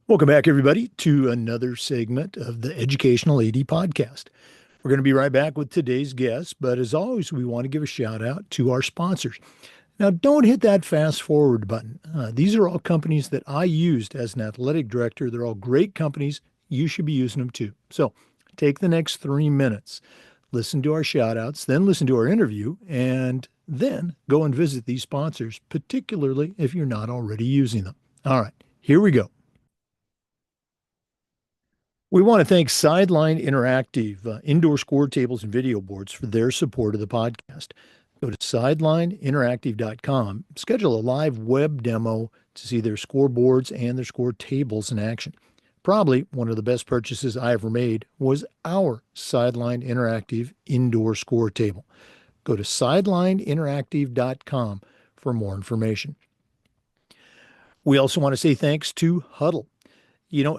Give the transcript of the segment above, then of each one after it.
Welcome back, everybody, to another segment of the Educational AD Podcast. We're going to be right back with today's guest, but as always, we want to give a shout out to our sponsors. Now, don't hit that fast forward button. These are all companies that I used as an athletic director. They're all great companies. You should be using them too. So take the next 3 minutes, listen to our shout outs, then listen to our interview, and then go and visit these sponsors, particularly if you're not already using them. All right, here we go. We want to thank Sideline Interactive, indoor score tables and video boards for their support of the podcast. Go to sidelineinteractive.com, schedule a live web demo to see their scoreboards and their score tables in action. Probably one of the best purchases I ever made was our Sideline Interactive indoor score table. Go to sidelineinteractive.com for more information. We also want to say thanks to Huddle.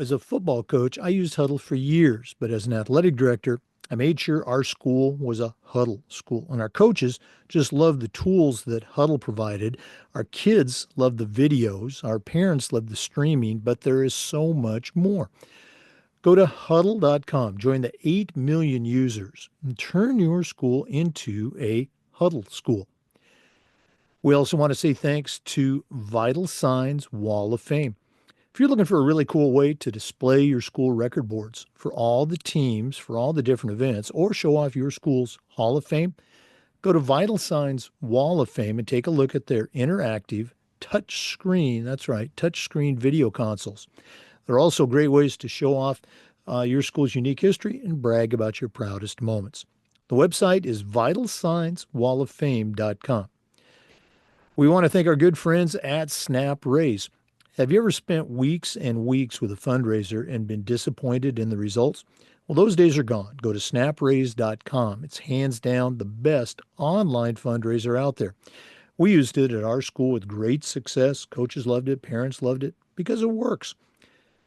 As a football coach, I used Huddle for years, but as an athletic director, I made sure our school was a Huddle school. And our coaches just loved the tools that Huddle provided. Our kids loved the videos. Our parents loved the streaming, but there is so much more. Go to huddle.com, join the 8 million users, and turn your school into a Huddle school. We also want to say thanks to Vital Signs Wall of Fame. If you're looking for a really cool way to display your school record boards for all the teams, for all the different events, or show off your school's Hall of Fame, go to Vital Signs Wall of Fame and take a look at their interactive touch screen. That's right, touch screen video consoles. They're also great ways to show off your school's unique history and brag about your proudest moments. The website is vitalsignswalloffame.com. We want to thank our good friends at Snap Raise. Have you ever spent weeks and weeks with a fundraiser and been disappointed in the results? Well, those days are gone. Go to snapraise.com. It's hands down the best online fundraiser out there. We used it at our school with great success. Coaches loved it, parents loved it because it works.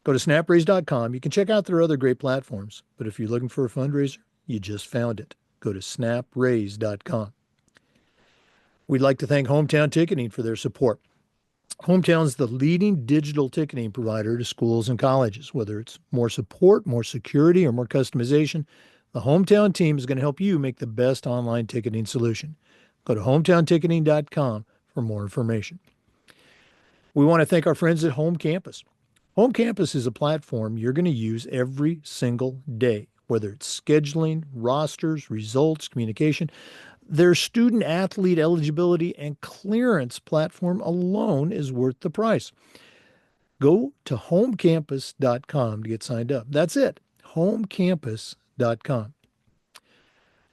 Go to snapraise.com. You can check out their other great platforms, but if you're looking for a fundraiser, you just found it. Go to snapraise.com. We'd like to thank Hometown Ticketing for their support. Hometown's the leading digital ticketing provider to schools and colleges. Whether it's more support, more security, or more customization, the Hometown team is going to help you make the best online ticketing solution. Go to hometownticketing.com for more information. We want to thank our friends at Home Campus. Home Campus is a platform you're going to use every single day, whether it's scheduling, rosters, results, communication. Their student athlete eligibility and clearance platform alone is worth the price. Go to homecampus.com to get signed up. That's it, homecampus.com.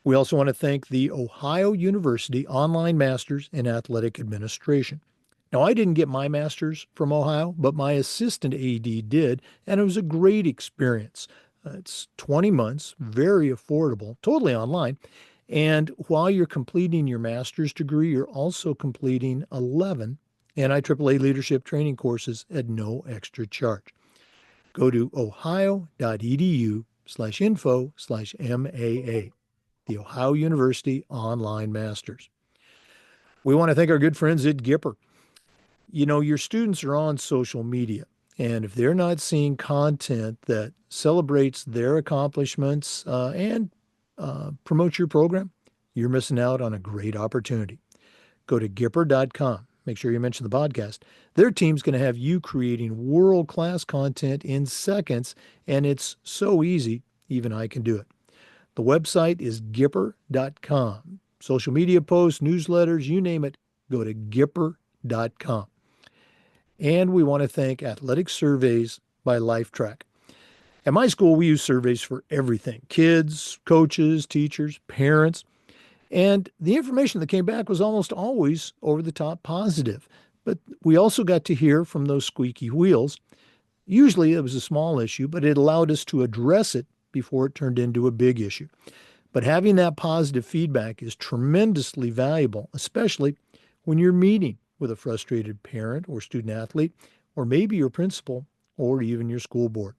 We also want to thank the Ohio University Online Masters in Athletic Administration. Now, I didn't get my master's from Ohio, but my assistant AD did, and it was a great experience. It's 20 months, very affordable, totally online. And while you're completing your master's degree, you're also completing 11 NIAAA leadership training courses at no extra charge. Go to ohio.edu/info/MAA, the Ohio University Online Masters. We want to thank our good friends at Gipper. Your students are on social media, and if they're not seeing content that celebrates their accomplishments and promote your program, you're missing out on a great opportunity. Go to Gipper.com. Make sure you mention the podcast. Their team's going to have you creating world-class content in seconds, and it's so easy, even I can do it. The website is Gipper.com. Social media posts, newsletters, you name it, go to Gipper.com. And we want to thank Athletic Surveys by LifeTrack. At my school, we use surveys for everything: kids, coaches, teachers, parents. And the information that came back was almost always over the top positive. But we also got to hear from those squeaky wheels. Usually it was a small issue, but it allowed us to address it before it turned into a big issue. But having that positive feedback is tremendously valuable, especially when you're meeting with a frustrated parent or student athlete, or maybe your principal, or even your school board.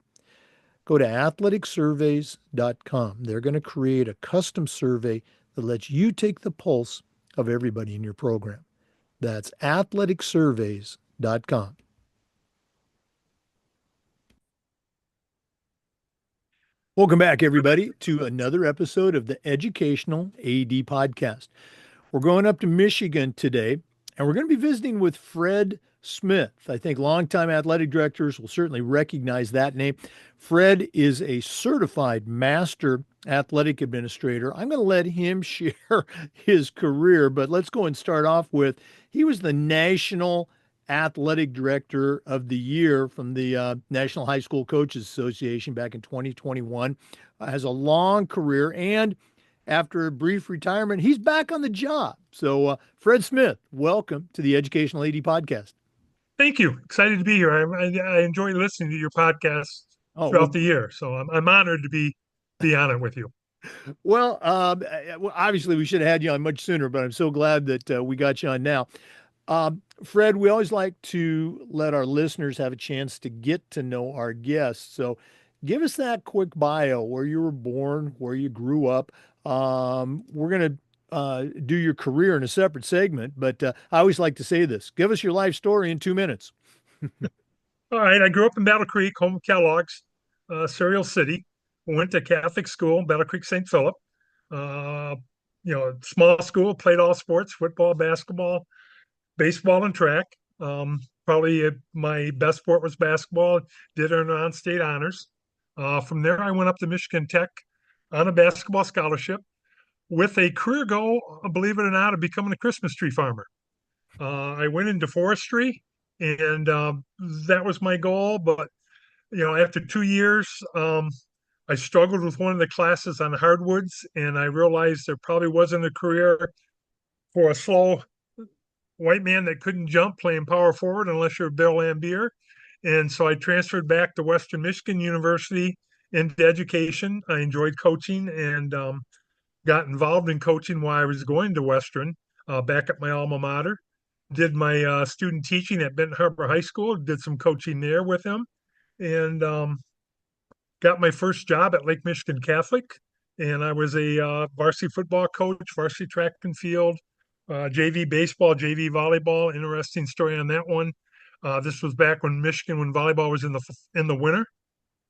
Go to athleticsurveys.com. They're going to create a custom survey that lets you take the pulse of everybody in your program. That's athleticsurveys.com. Welcome back, everybody, to another episode of the Educational AD Podcast. We're going up to Michigan today, and we're going to be visiting with Fred Smith. I think longtime athletic directors will certainly recognize that name. Fred is a certified master athletic administrator. I'm going to let him share his career, but let's go and start off with he was the National Athletic Director of the Year from the National High School Coaches Association back in 2021. Has a long career, and after a brief retirement, he's back on the job. So, Fred Smith, welcome to the Educational AD Podcast. Thank you. Excited to be here. I enjoy listening to your podcast Oh, throughout well, the year, so I'm honored to be on it with you. well, obviously we should have had you on much sooner, but I'm so glad that we got you on now. Fred, we always like to let our listeners have a chance to get to know our guests. So give us that quick bio, where you were born, where you grew up. We're going to do your career in a separate segment, but I always like to say this. Give us your life story in 2 minutes. All right. I grew up in Battle Creek, home of Kellogg's, Cereal City. Went to Catholic school, Battle Creek St. Philip. Uh, Small school, played all sports, football, basketball, baseball, and track. Probably my best sport was basketball. Did earn on-state honors. From there, I went up to Michigan Tech on a basketball scholarship with a career goal, believe it or not, of becoming a Christmas tree farmer. I went into forestry, and that was my goal. But after 2 years, I struggled with one of the classes on hardwoods, and I realized there probably wasn't a career for a slow white man that couldn't jump playing power forward unless you're Bill Lambier. And so I transferred back to Western Michigan University into education. I enjoyed coaching and got involved in coaching while I was going to Western, back at my alma mater. Did my student teaching at Benton Harbor High School, did some coaching there with him, and got my first job at Lake Michigan Catholic. And I was a varsity football coach, varsity track and field, JV baseball, JV volleyball. Interesting story on that one. This was back when volleyball was in the winter,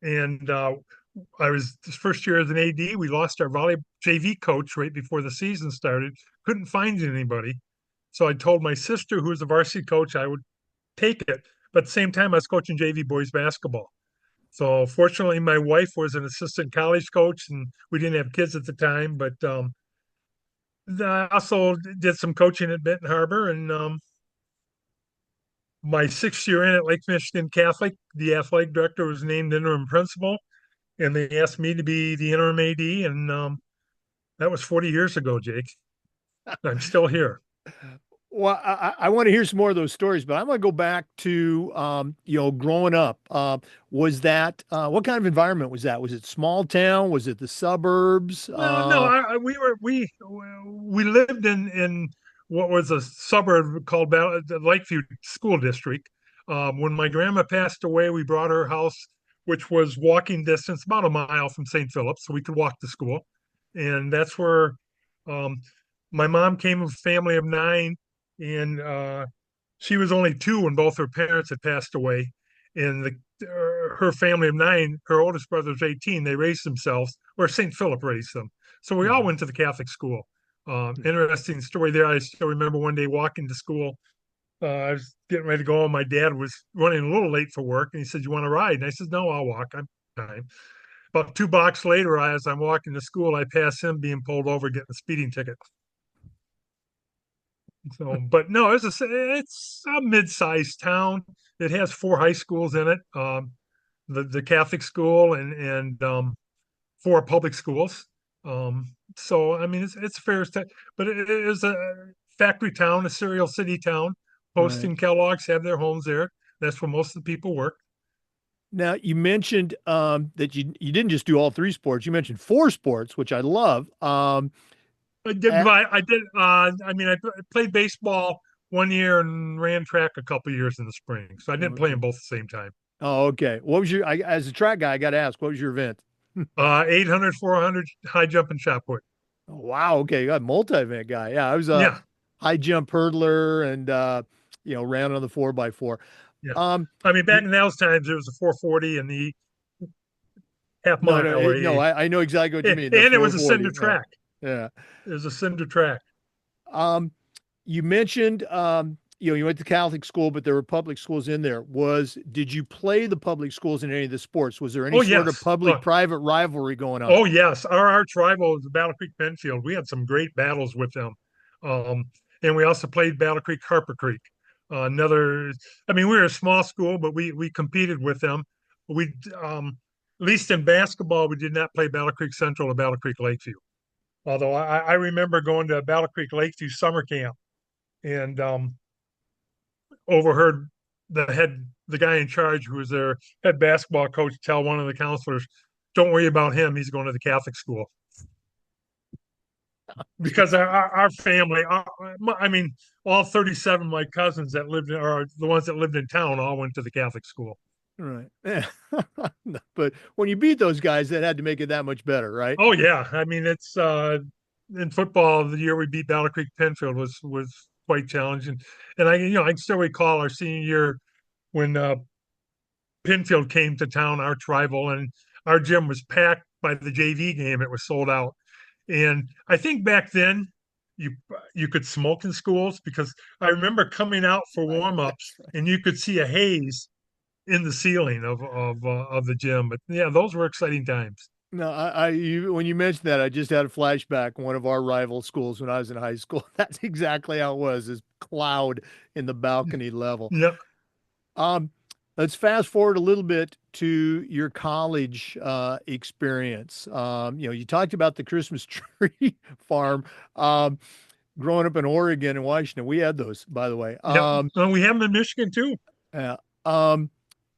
and I was this first year as an AD. We lost our volley JV coach right before the season started. Couldn't find anybody, so I told my sister, who was the varsity coach, I would take it. But at the same time, I was coaching JV boys basketball. So fortunately, my wife was an assistant college coach, and we didn't have kids at the time. But I also did some coaching at Benton Harbor, and my 6th year in at Lake Michigan Catholic, the athletic director was named interim principal, and they asked me to be the interim AD, and that was 40 years ago, Jake. I'm still here. Well, I want to hear some more of those stories, but I'm going to go back to, growing up. Was that, what kind of environment was that? Was it small town? Was it the suburbs? Well, no, we lived in what was a suburb called the Lakeview School District. When my grandma passed away, we brought her house, which was walking distance, about a mile from St. Philip, so we could walk to school. And that's where um, my mom came of a family of nine, and she was only two when both her parents had passed away. And her family of nine, her oldest brother was 18. They raised themselves, or St. Philip raised them. So we all Mhm. went to the Catholic school. Interesting story there. I still remember one day walking to school. I was getting ready to go, and my dad was running a little late for work, and he said, "You want to ride?" And I said, "No, I'll walk. I'm fine." About 2 blocks later, as I'm walking to school, I pass him being pulled over, getting a speeding ticket. So, but no, it's a mid-sized town. It has four high schools in it. The Catholic school and four public schools. So I mean, it's fair, but it is a factory town, a cereal city town. Post Right. and Kellogg's have their homes there. That's where most of the people work. Now, you mentioned that you didn't just do all three sports. You mentioned four sports, which I love. At, I did. I mean, I played baseball one year and ran track a couple years in the spring. So I didn't play okay. them both at the same time. Oh, okay. What was as a track guy, I got to ask, what was your event? 800, 400, high jump and shot put. Oh, wow. Okay. You got multi-event guy. Yeah. I was a Yeah, high jump hurdler and, ran on the 4x4. yeah. Um, I mean, back you, in those times, it was a 440 and the half No, no, mile. Or no. I know exactly what you and mean. The it was a cinder 440. Yeah, track. yeah. It was a cinder track. Um, you mentioned, you went to Catholic school, but there were public schools in there. Did you play the public schools in any of the sports? Was there any Oh sort of yes. Oh, public-private rivalry going on? oh yes. Our arch rival was the Battle Creek Penfield. We had some great battles with them. Um, and we also played Battle Creek Harper Creek. Another, I mean, we were a small school, but we competed with them. We at least in basketball, we did not play Battle Creek Central or Battle Creek Lakeview. Although I remember going to Battle Creek Lakeview summer camp and overheard the guy in charge, who was their head basketball coach, tell one of the counselors, "Don't worry about him. He's going to the Catholic school." Because our family, I mean, all 37 of my cousins that lived in, or the ones that lived in town, all went to the Catholic school. Right. Yeah. But when you beat those guys, that had to make it that much better, right? Oh yeah, I mean it's in football. The year we beat Battle Creek Penfield was quite challenging, and I can still recall our senior year when Penfield came to town, our rival, and our gym was packed by the JV game. It was sold out. And I think back then you you could smoke in schools, because I remember coming out for Right. warm-ups That's right. and you could see a haze in the ceiling of the gym. But yeah, those were exciting times. No, when you mentioned that, I just had a flashback. One of our rival schools when I was in high school. That's exactly how it was, is cloud in the balcony level. Yep. Um, let's fast forward a little bit to your college experience. You talked about the Christmas tree farm. Um, growing up in Oregon and Washington, we had those, by the way. Yep. And we have them in Michigan too. Uh, um,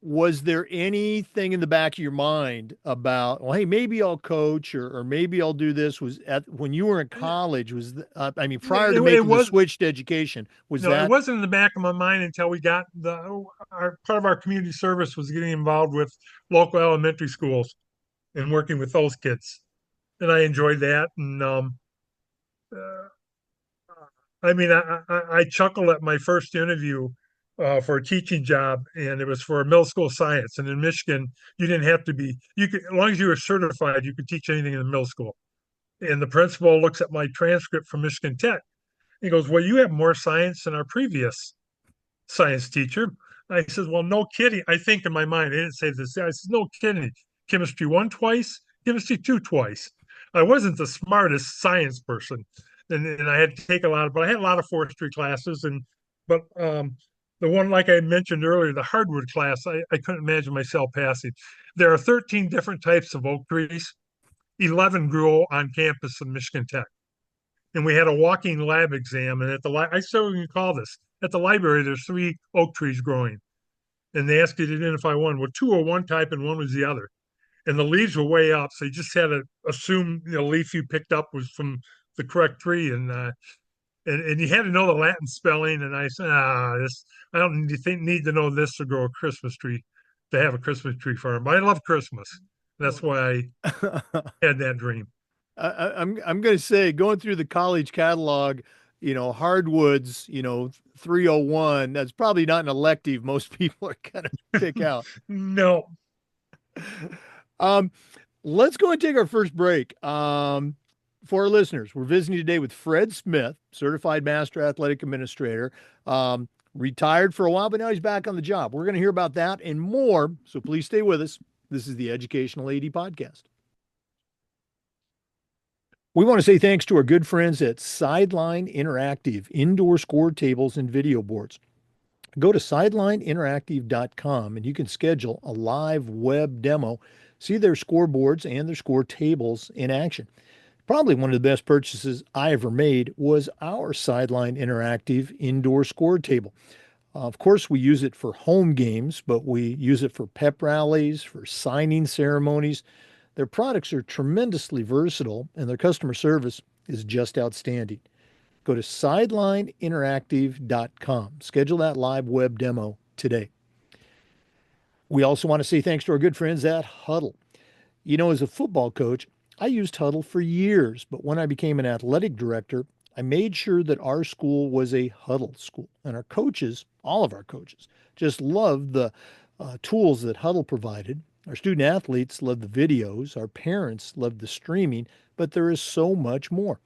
was there anything in the back of your mind about, well, hey, maybe I'll coach, or maybe I'll do this? Was at when you were in college, I mean, prior to It making the was switch to education, was no, it that wasn't in the back of my mind until we got our part of our community service was getting involved with local elementary schools and working with those kids, and I enjoyed that. And uh, I mean, I chuckle at my first interview for a teaching job, and it was for a middle school science. And in Michigan, you didn't have to be, you could, as long as you were certified, you could teach anything in the middle school. And the principal looks at my transcript from Michigan Tech. He goes, "Well, you have more science than our previous science teacher." I says, "Well, no kidding." I think in my mind, I didn't say this. I says, "No kidding. Chemistry one twice, chemistry two twice." I wasn't the smartest science person, and I had to take a lot of, but I had a lot of forestry classes, and but the one, like I mentioned earlier, the hardwood class, I couldn't imagine myself passing. There are 13 different types of oak trees. 11 grew on campus in Michigan Tech, and we had a walking lab exam. And I still recall this. At the library, there's 3 oak trees growing, and they asked you to identify one. Well, 2 are one type, and one was the other. And the leaves were way up, so you just had to assume the leaf you picked up was from the correct tree. And you had to know the Latin spelling. And I said, this I don't need to know this to grow a Christmas tree, to have a Christmas tree farm. But I love Christmas. That's why I had that dream. I'm going to say, going through the college catalog, hardwoods, 301, that's probably not an elective most people are going to pick out. No. Um, let's go and take our first break. For our listeners, we're visiting today with Fred Smith, certified master athletic administrator, retired for a while, but now he's back on the job. We're going to hear about that and more. So please stay with us. This is the Educational AD Podcast. We want to say thanks to our good friends at Sideline Interactive, indoor score tables and video boards. Go to sidelineinteractive.com and you can schedule a live web demo, see their scoreboards and their score tables in action. Probably one of the best purchases I ever made was our Sideline Interactive indoor score table. Of course, we use it for home games, but we use it for pep rallies, for signing ceremonies. Their products are tremendously versatile, and their customer service is just outstanding. Go to sidelineinteractive.com. Schedule that live web demo today. We also want to say thanks to our good friends at Huddle. As a football coach, I used Huddle for years, but when I became an athletic director, I made sure that our school was a Huddle school. And our coaches, all of our coaches, just loved the tools that Huddle provided. Our student athletes love the videos, our parents love the streaming, but there is so much more.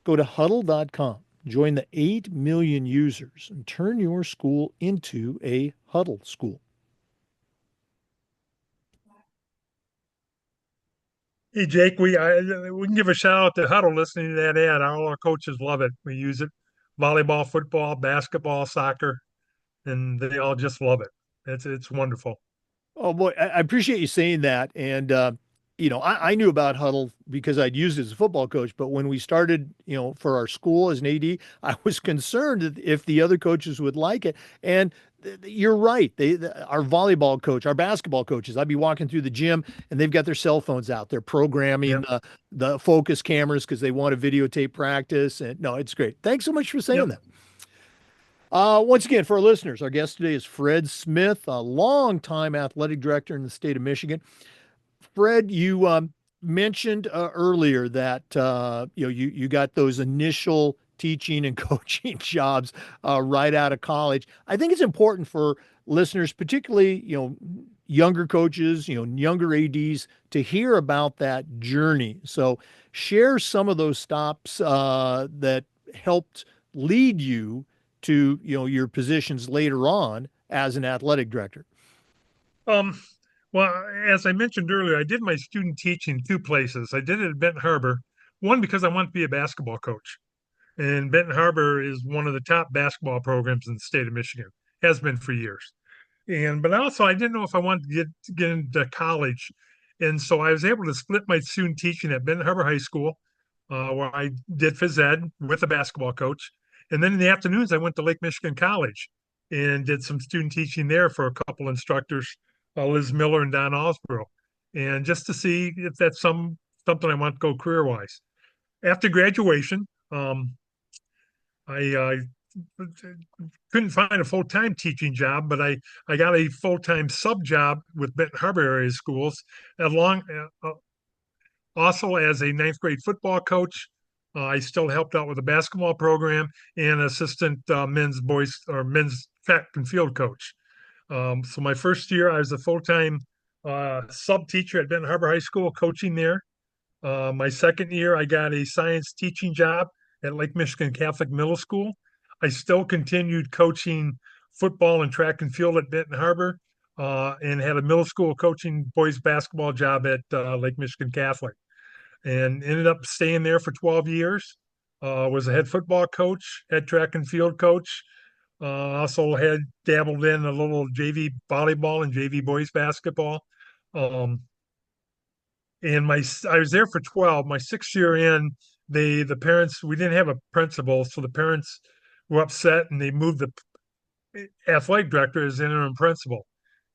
Go to huddle.com, join the 8 million users, and turn your school into a huddle school. Hey Jake, we can give a shout out to Huddle listening to that ad. All our coaches love it. We use it volleyball, football, basketball, soccer, and they all just love it. It's wonderful. Oh boy, I appreciate you saying that. And I knew about Huddle because I'd used it as a football coach. But when we started, for our school as an AD, I was concerned that if the other coaches would like it. And you're right. Our volleyball coach, our basketball coaches, I'd be walking through the gym and they've got their cell phones out. They're programming Yep. the focus cameras because they want to videotape practice. And no, it's great. Thanks so much for saying Yep. that. Once again, for our listeners, our guest today is Fred Smith, a longtime athletic director in the state of Michigan. Fred, you mentioned earlier that you got those initial teaching and coaching jobs right out of college. I think it's important for listeners, particularly younger coaches, younger ADs, to hear about that journey. So share some of those stops that helped lead you to your positions later on as an athletic director. Um, well, as I mentioned earlier, I did my student teaching two places. I did it at Benton Harbor, one because I wanted to be a basketball coach. And Benton Harbor is one of the top basketball programs in the state of Michigan, has been for years. But also I didn't know if I wanted to get into college. And so I was able to split my student teaching at Benton Harbor High School, where I did phys ed with a basketball coach. And then in the afternoons, I went to Lake Michigan College and did some student teaching there for a couple instructors, Liz Miller and Don Osborough, and just to see if that's something I want to go career wise. After graduation, I couldn't find a full time teaching job, but I got a full time sub job with Benton Harbor area schools, along also as a ninth grade football coach. I still helped out with the basketball program and assistant men's boys or men's track and field coach. So my first year, I was a full time sub teacher at Benton Harbor High School, coaching there. My second year, I got a science teaching job at Lake Michigan Catholic Middle School. I still continued coaching football and track and field at Benton Harbor, and had a middle school coaching boys basketball job at Lake Michigan Catholic, and ended up staying there for 12 years. Was a head football coach, head track and field coach. Also had dabbled in a little JV volleyball and JV boys basketball. Um, and I was there for 12. My sixth year in, the parents, we didn't have a principal, so the parents were upset and they moved the athletic director as interim principal,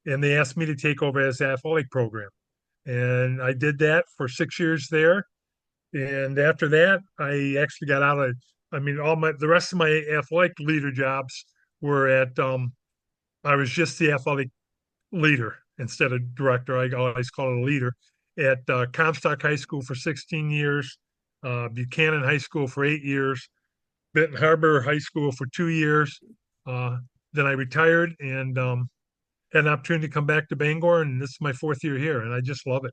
and they asked me to take over as athletic program, and I did that for 6 years there. And after that, I actually got out of, I mean, all my the rest of my athletic leader jobs were at I was just the athletic leader instead of director. I always call it a leader at Comstock High School for 16 years, Buchanan High School for 8 years, Benton Harbor High School for 2 years. Uh, then I retired and had an opportunity to come back to Bangor, and this is my fourth year here, and I just love it.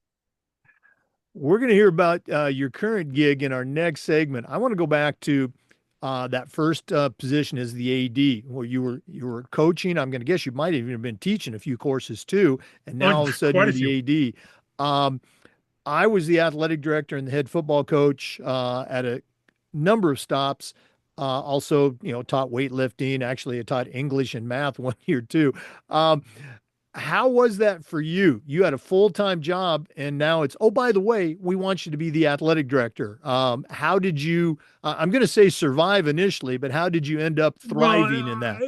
We're going to hear about your current gig in our next segment. I want to go back to that first position as the AD, where you were coaching. I'm going to guess you might even have been teaching a few courses too, and now Oh, all of a sudden quite you're a few. the AD. I was the athletic director and the head football coach at a number of stops. Also, taught weightlifting. Actually, I taught English and math one year too. Um, how was that for you? You had a full-time job and now it's, oh, by the way, we want you to be the athletic director. How did you, I'm going to say survive initially, but how did you end up Well, thriving in that?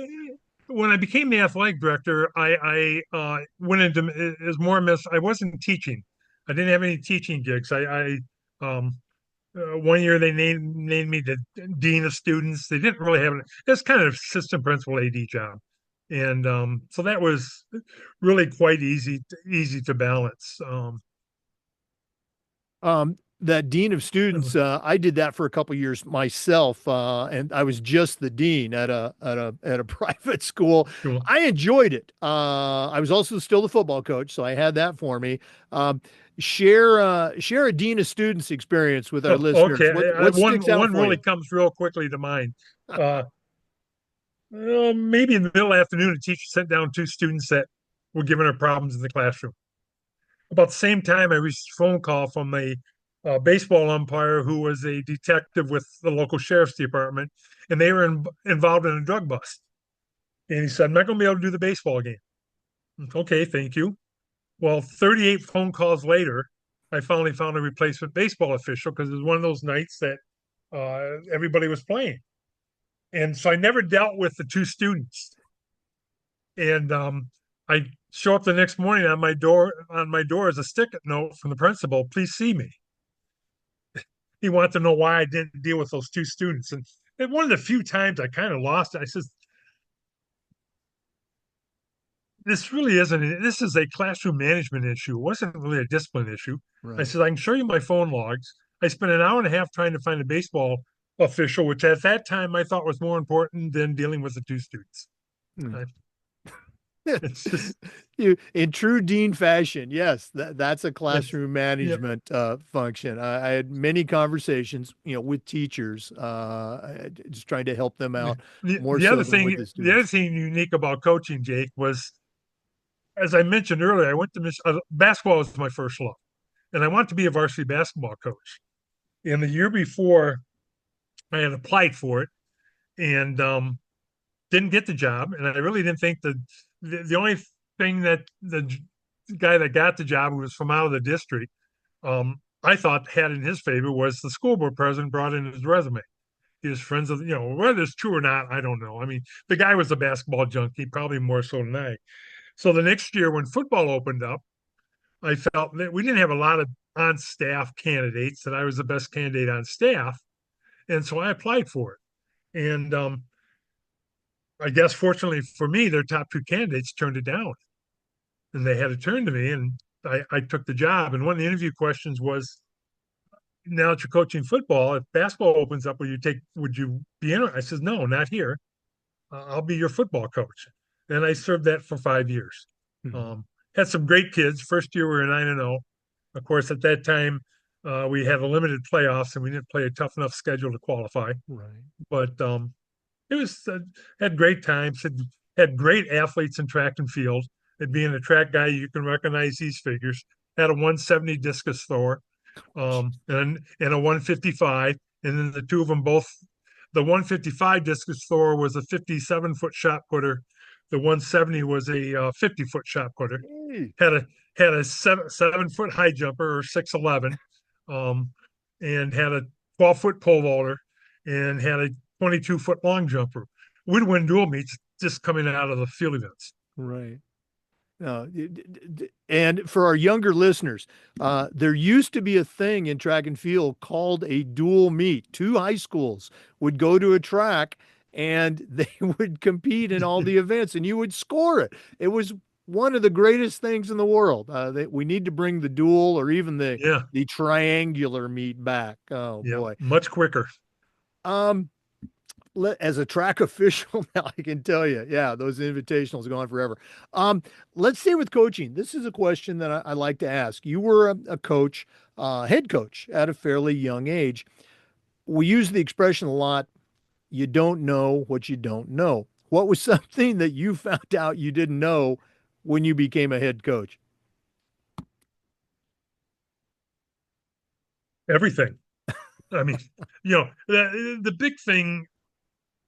when I became the athletic director, I went into it was more miss. I wasn't teaching. I didn't have any teaching gigs. Um, one year they named me the dean of students. They didn't really have it. It's kind of assistant principal AD job, and so that was really quite easy to balance. Um, that dean of Uh, students, I did that for a couple years myself, and I was just the dean at a private school. cool. I enjoyed it. I was also still the football coach, so I had that for me. Um, share a dean of students experience with our Oh, listeners. okay. What sticks out One for really you? comes real quickly to mind. Uh, Maybe in the middle of the afternoon, a teacher sent down two students that were giving her problems in the classroom. About the same time, I received a phone call from a baseball umpire who was a detective with the local sheriff's department, and they were involved in a drug bust. And he said, "I'm not going to be able to do the baseball game." Okay, thank you. Well, 38 phone calls later, I finally found a replacement baseball official because it was one of those nights that everybody was playing. And so I never dealt with the two students. And I show up the next morning on my door is a stick note from the principal, "Please see me." He wanted to know why I didn't deal with those two students. And one of the few times I kind of lost it, I says, "This really isn't, this is a classroom management issue. It wasn't really a discipline issue." I Right. said, "I can show you my phone logs. I spent an hour and a half trying to find a baseball official, which at that time I thought was more important than dealing with the two students." Hmm. I, it's just, You, in true dean fashion, yes, that's a it's, classroom yeah. management function. I had many conversations, with teachers, just trying to help them Yeah. out more The so other than with thing, the the other students. thing unique about coaching, Jake, was as I mentioned earlier, I went to basketball was my first love, and I wanted to be a varsity basketball coach. And the year before, I had applied for it and didn't get the job. And I really didn't think the only thing that the guy that got the job, who was from out of the district, I thought had in his favor was the school board president brought in his resume. He was friends with, whether it's true or not, I don't know. I mean, the guy was a basketball junkie, probably more so than I. So the next year when football opened up, I felt that we didn't have a lot of on staff candidates, that I was the best candidate on staff. And so I applied for it. And I guess fortunately for me, their top two candidates turned it down and they had to turn to me. And I took the job. And one of the interview questions was, "Now that you're coaching football, if basketball opens up, would you be in it?" I said, "No, not here. I'll be your football coach." And I served that for 5 years. Mhm. Had some great kids. First year we were 9-0. Of course, at that time, we had a limited playoffs and we didn't play a tough enough schedule to qualify. Right. But it was had great times. Had great athletes in track and field. And being a track guy, you can recognize these figures. Had a 170 discus thrower, and a 155, and then the two of them both. The 155 discus thrower was a 57-foot shot putter. The 170 was a 50-foot shot putter. Hey. Had a had a 7 foot high jumper or 6'11", um, and had a 12-foot pole vaulter, and had a 22-foot long jumper. We'd win dual meets just coming out of the field events. Right. And for our younger listeners, there used to be a thing in track and field called a dual meet. Two high schools would go to a track and they would compete in all the events and you would score it. It was one of the greatest things in the world. We need to bring the dual or even Yeah, the triangular meet back. Oh yeah, boy. much quicker. Um, as a track official now, I can tell you, yeah, those invitationals go on forever. Um, let's stay with coaching. This is a question that I like to ask. You were a coach, head coach at a fairly young age. We use the expression a lot. You don't know what you don't know. What was something that you found out you didn't know when you became a head coach? Everything. I mean, the big thing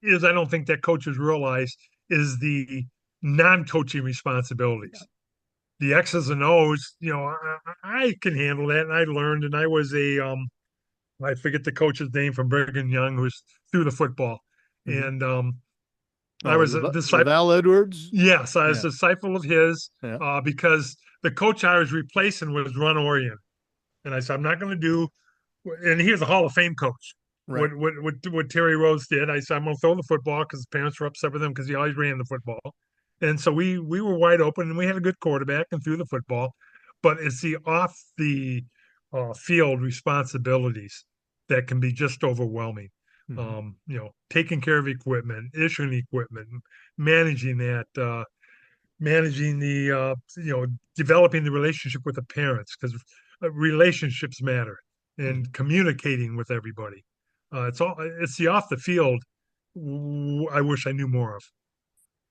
is I don't think that coaches realize is the non-coaching responsibilities. The X's and O's, I can handle that, and I learned, and I was I forget the coach's name from Brigham Young, who's through the football, Mm-hmm. and I Oh, was a disciple. Laval Edwards. Yes, I was Yeah. a disciple of his Yeah. because the coach I was replacing was run oriented, and I said I'm not going to do. And he was a Hall of Fame coach. Right. What Terry Rose did, I said I'm going to throw the football because his parents were upset with him because he always ran the football, and so we were wide open and we had a good quarterback and threw the football, but it's the field responsibilities that can be just overwhelming. Mhm. Taking care of equipment, issuing equipment, managing that, managing the, developing the relationship with the parents because relationships matter Mhm. and communicating with everybody. It's the off the field. I wish I knew more of.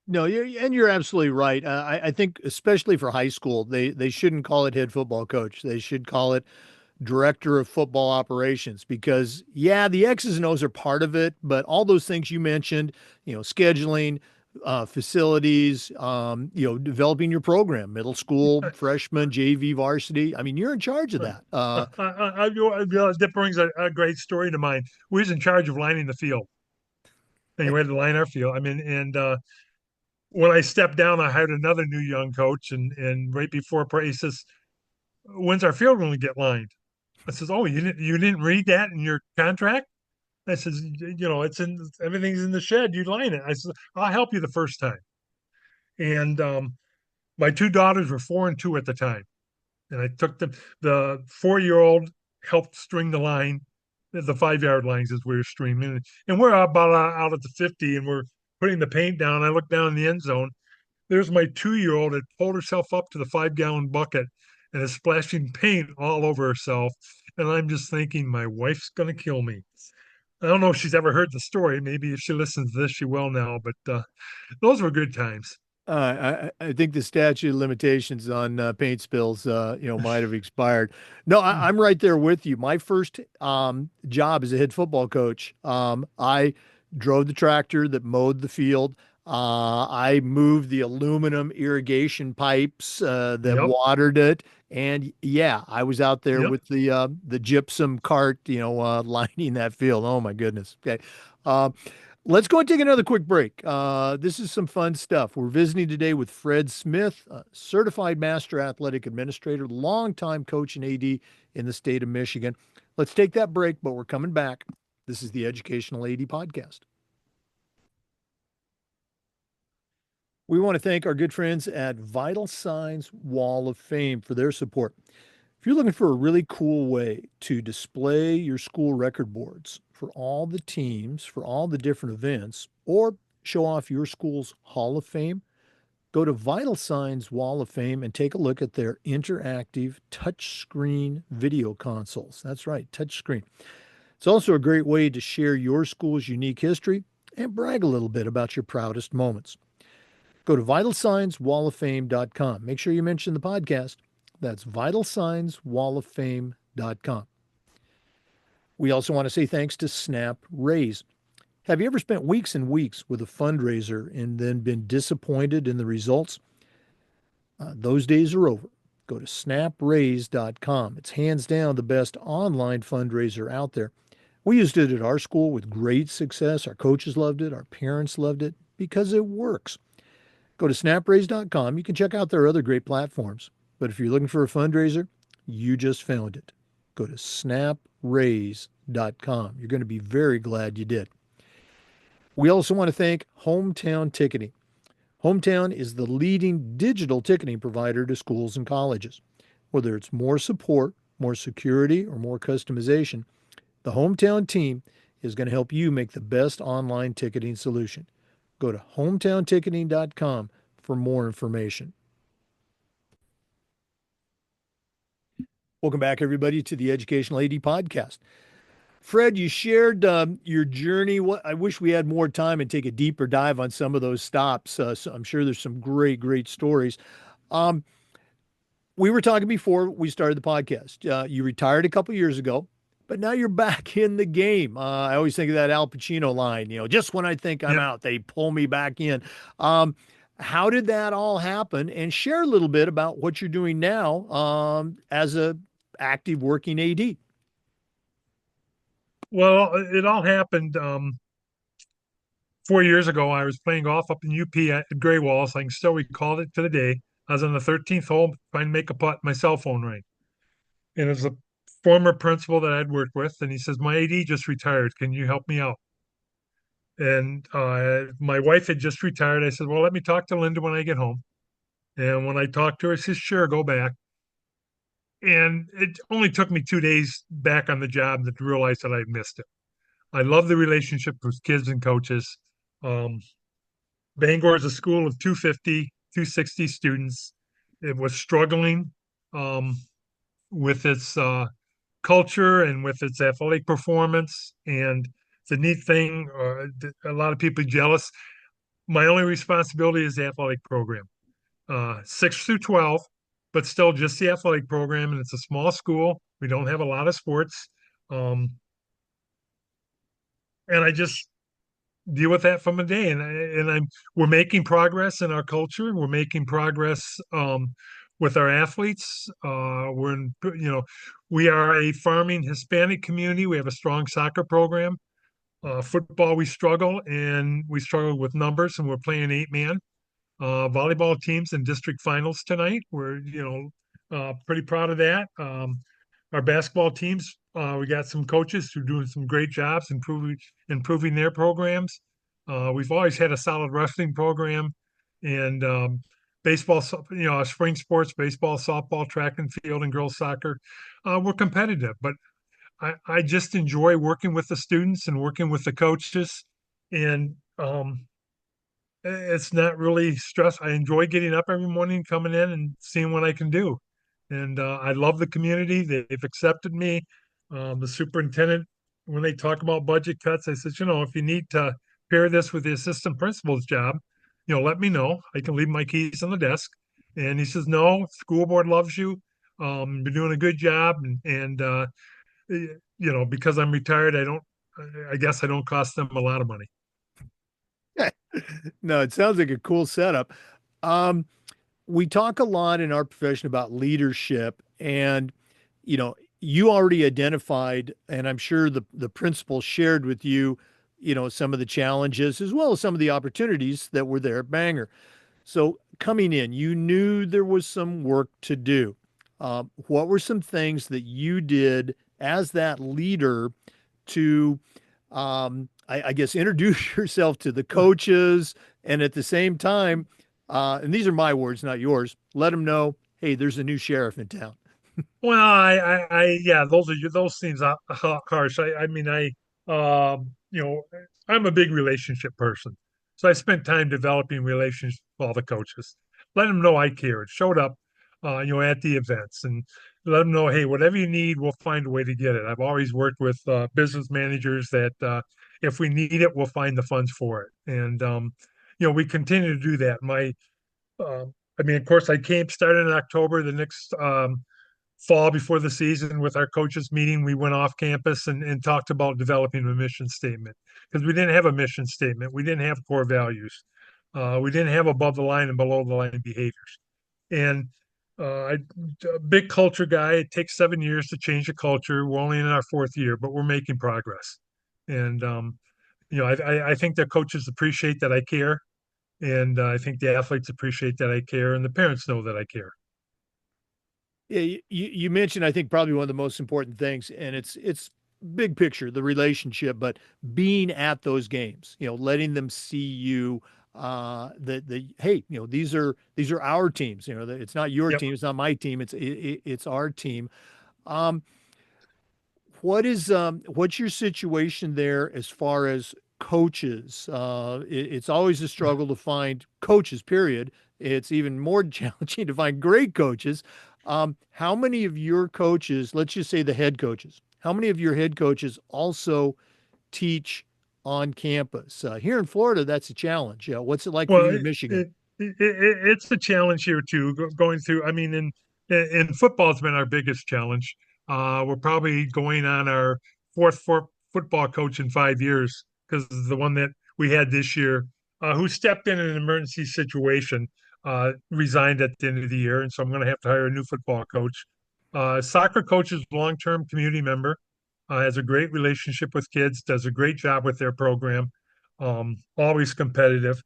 No, you're absolutely right. I think especially for high school, they shouldn't call it head football coach. They should call it director of football operations because yeah, the X's and O's are part of it, but all those things you mentioned, scheduling, facilities, developing your program, middle school, freshman, JV, varsity. I mean, you're in charge of that. That brings a great story to mind. We was in charge of lining the field, and we had to line our field. I mean, and when I stepped down, I hired another new young coach, and right before he says, "When's our field going to get lined?" I says, "Oh, you didn't read that in your contract?" I says, it's in everything's in the shed. You line it. I said, "I'll help you the first time." And my two daughters were 4 and 2 at the time, and I took the 4 year old helped string the line, the 5 yard lines as we were streaming, and we're about out at the 50, and we're putting the paint down. I look down in the end zone. There's my 2 year old had pulled herself up to the 5 gallon bucket and is splashing paint all over herself. And I'm just thinking, my wife's going to kill me. I don't know if she's ever heard the story. Maybe if she listens to this, she will now. But those were good times. I think the statute of limitations on paint spills, might have expired. No, I'm right there with you. My first job as a head football coach, I drove the tractor that mowed the field. I moved the aluminum irrigation pipes that Yep. watered it, and yeah, I was out there Yep. with the gypsum cart, lining that field. Oh my goodness. Okay. Uh, Let's go and take another quick break. This is some fun stuff. We're visiting today with Fred Smith, certified master athletic administrator, longtime coach and AD in the state of Michigan. Let's take that break, but we're coming back. This is the Educational AD Podcast. We want to thank our good friends at Vital Signs Wall of Fame for their support. If you're looking for a really cool way to display your school record boards for all the teams, for all the different events, or show off your school's Hall of Fame, go to Vital Signs Wall of Fame and take a look at their interactive touchscreen video consoles. That's right, touchscreen. It's also a great way to share your school's unique history and brag a little bit about your proudest moments. Go to vitalsignswalloffame.com. Make sure you mention the podcast. That's vitalsignswalloffame.com. We also want to say thanks to Snap Raise. Have you ever spent weeks and weeks with a fundraiser and then been disappointed in the results? Those days are over. Go to snapraise.com. It's hands down the best online fundraiser out there. We used it at our school with great success. Our coaches loved it. Our parents loved it because it works. Go to snapraise.com. You can check out their other great platforms. But if you're looking for a fundraiser, you just found it. Go to snapraise.com. You're going to be very glad you did. We also want to thank Hometown Ticketing. Hometown is the leading digital ticketing provider to schools and colleges. Whether it's more support, more security, or more customization, the Hometown team is going to help you make the best online ticketing solution. Go to hometownticketing.com for more information. Welcome back, everybody, to the Educational AD Podcast. Fred, you shared your journey. I wish we had more time and take a deeper dive on some of those stops. So I'm sure there's some great, great stories. Um, we were talking before we started the podcast. You retired a couple years ago, but now you're back in the game. I always think of that Al Pacino line, just when I think I'm Yep. out, they pull me back in. Um, how did that all happen? And share a little bit about what you're doing now as a active working AD. Well, it all happened 4 years ago. I was playing golf up in UP at Gray Walls. I can still recall it to the day. I was on the 13th hole trying to make a putt. My cell phone rang. And it was a former principal that I'd worked with. And he says, "My AD just retired. Can you help me out?" And my wife had just retired. I said, "Well, let me talk to Linda when I get home." And when I talked to her, I said, "Sure, go back." and it only took me 2 days back on the job to realize that I missed it. I love the relationship with kids and coaches. Um, Bangor is a school of 250, 260 students. It was struggling um, with its culture and with its athletic performance. And it's a neat thing. A lot of people are jealous. My only responsibility is the athletic program, 6 through 12, but still just the athletic program. And it's a small school. We don't have a lot of sports. Um, and I just deal with that from a day. And we're making progress in our culture. We're making progress with our athletes. We are a farming Hispanic community. We have a strong soccer program. Football, we struggle with numbers, and we're playing 8 man. Volleyball teams in district finals tonight. We're, pretty proud of that. Our basketball teams, we got some coaches who are doing some great jobs improving their programs. We've always had a solid wrestling program, and baseball, our spring sports, baseball, softball, track and field, and girls soccer. We're competitive, but I just enjoy working with the students and working with the coaches, and it's not really stress. I enjoy getting up every morning, coming in and seeing what I can do. And I love the community. They've accepted me. The superintendent, when they talk about budget cuts, I said, if you need to pair this with the assistant principal's job, let me know. I can leave my keys on the desk. And he says, no, school board loves you. You're doing a good job. Because I'm retired, I guess I don't cost them a lot of money. No, it sounds like a cool setup. Um, we talk a lot in our profession about leadership, and you already identified, and I'm sure the principal shared with you, some of the challenges as well as some of the opportunities that were there at Bangor. So coming in, you knew there was some work to do. What were some things that you did as that leader to, I guess, introduce yourself to the coaches and at the same time, and these are my words, not yours, let them know, hey, there's a new sheriff in town. Well, yeah, those things are harsh. I mean, I'm a big relationship person, so I spent time developing relationships with all the coaches. Let them know I cared, showed up, at the events, and let them know, hey, whatever you need, we'll find a way to get it. I've always worked with business managers that if we need it, we'll find the funds for it, and we continue to do that. I mean, of course, I came started in October. The next fall before the season with our coaches meeting, we went off campus and talked about developing a mission statement because we didn't have a mission statement. We didn't have core values. We didn't have above the line and below the line behaviors. And a big culture guy. It takes 7 years to change a culture. We're only in our fourth year, but we're making progress. And I think that coaches appreciate that I care, and I think the athletes appreciate that I care, and the parents know that I care. Yeah, you mentioned, I think, probably one of the most important things, and it's big picture, the relationship, but being at those games, letting them see you, the hey, these are our teams. It's not your Yep. team, it's not my team, it's our team. Um, what's your situation there as far as coaches? It's always a struggle to find coaches, period. It's even more challenging to find great coaches. How many of your coaches, let's just say the head coaches, how many of your head coaches also teach on campus? Here in Florida, that's a challenge. What's it like for Well, you in Michigan? it's a challenge here too. Going through, I mean, in football, it's been our biggest challenge. We're probably going on our fourth football coach in 5 years because the one that we had this year, who stepped in an emergency situation, resigned at the end of the year, and so I'm going to have to hire a new football coach. Soccer coach is a long-term community member, has a great relationship with kids, does a great job with their program, always competitive.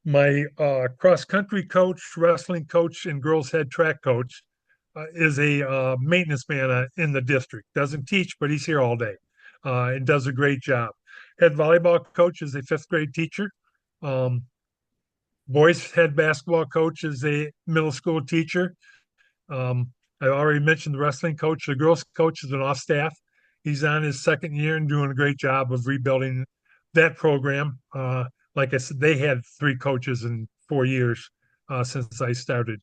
My cross country coach, wrestling coach, and girls head track coach is a maintenance man in the district. Doesn't teach, but he's here all day and does a great job. Head volleyball coach is a fifth grade teacher. Um, Boys head basketball coach is a middle school teacher. Um, I already mentioned the wrestling coach. The girls coach has been off staff. He's on his second year and doing a great job of rebuilding that program. Like I said, they had three coaches in 4 years since I started.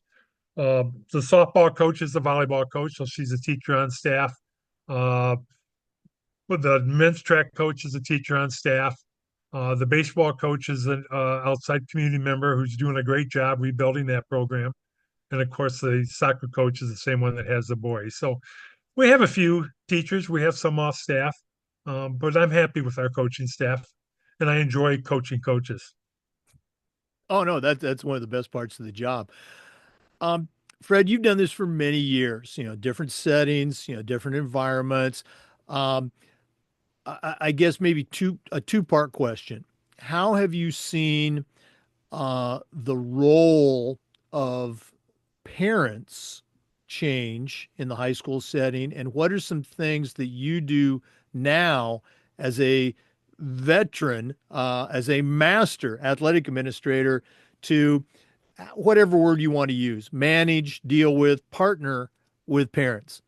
The softball coach is the volleyball coach, so she's a teacher on staff. Uh, but the men's track coach is a teacher on staff. The baseball coach is an outside community member who's doing a great job rebuilding that program. And of course, the soccer coach is the same one that has the boys. So we have a few teachers. We have some off staff, but I'm happy with our coaching staff, and I enjoy coaching coaches. Oh no, that's one of the best parts of the job. Um, Fred, you've done this for many years, different settings, different environments. Um, I guess maybe a two-part question. How have you seen the role of parents change in the high school setting, and what are some things that you do now as a veteran, as a master athletic administrator to whatever word you want to use, manage, deal with, partner with parents?